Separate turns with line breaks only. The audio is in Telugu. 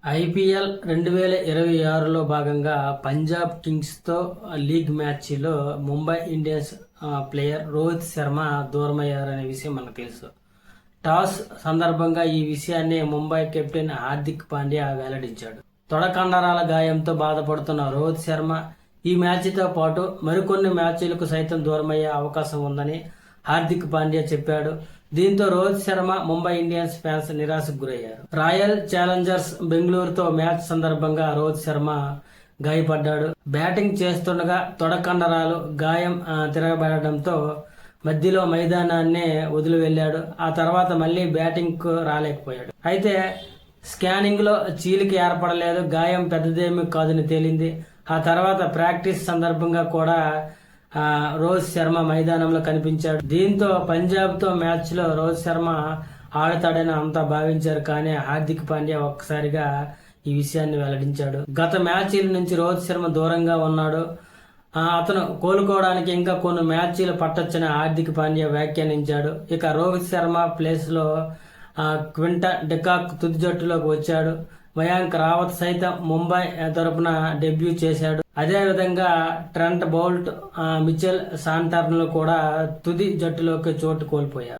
ఐపీఎల్ 2026లో భాగంగా పంజాబ్ కింగ్స్తో లీగ్ మ్యాచ్లో ముంబై ఇండియన్స్ ప్లేయర్ రోహిత్ శర్మ దూరమయ్యారనే విషయం మనకు తెలుసు. టాస్ సందర్భంగా ఈ విషయాన్ని ముంబై కెప్టెన్ హార్దిక్ పాండ్యా వెల్లడించాడు. తొడ కండరాల గాయంతో బాధపడుతున్న రోహిత్ శర్మ ఈ మ్యాచ్తో పాటు మరికొన్ని మ్యాచ్లకు సైతం దూరమయ్యే అవకాశం ఉందని హార్దిక్ పాండ్యా చెప్పాడు. దీంతో రోహిత్ శర్మ ముంబై ఇండియన్స్ ఫ్యాన్స్ నిరాశకు గురయ్యారు. రాయల్ ఛాలెంజర్స్ బెంగళూరుతో మ్యాచ్ సందర్భంగా రోహిత్ శర్మ గాయపడ్డాడు. బ్యాటింగ్ చేస్తుండగా తొడ కండరాలు గాయం తిరగబడడంతో మధ్యలో మైదానాన్నే వదిలి వెళ్లాడు. ఆ తర్వాత మళ్లీ బ్యాటింగ్ కు రాలేకపోయాడు. అయితే స్కానింగ్ లో చీలిక ఏర్పడలేదు, గాయం పెద్దదేమీ కాదని తేలింది. ఆ తర్వాత ప్రాక్టీస్ సందర్భంగా కూడా రోహిత్ శర్మ మైదానంలో కనిపించాడు. దీంతో పంజాబ్ తో మ్యాచ్ లో రోహిత్ శర్మ ఆడతాడని అంతా భావించారు. కానీ హార్దిక్ పాండ్యా ఒక్కసారిగా ఈ విషయాన్ని వెల్లడించాడు. గత మ్యాచ్ల నుంచి రోహిత్ శర్మ దూరంగా ఉన్నాడు, అతను కోలుకోవడానికి ఇంకా కొన్ని మ్యాచ్లు పట్టొచ్చని హార్దిక్ పాండ్యా వ్యాఖ్యానించాడు. ఇక రోహిత్ శర్మ ప్లేస్ లో క్వింటన్ డికాక్ తుది జట్టులోకి వచ్చాడు. మయాంక్ రావత్ సైతం ముంబై తరపున డెబ్యూ చేశాడు. అదేవిధంగా ట్రెంట్ బౌల్ట్, మిచెల్ శాంటనర్లు కూడా తుది జట్టులోకి చోటు కోల్పోయారు.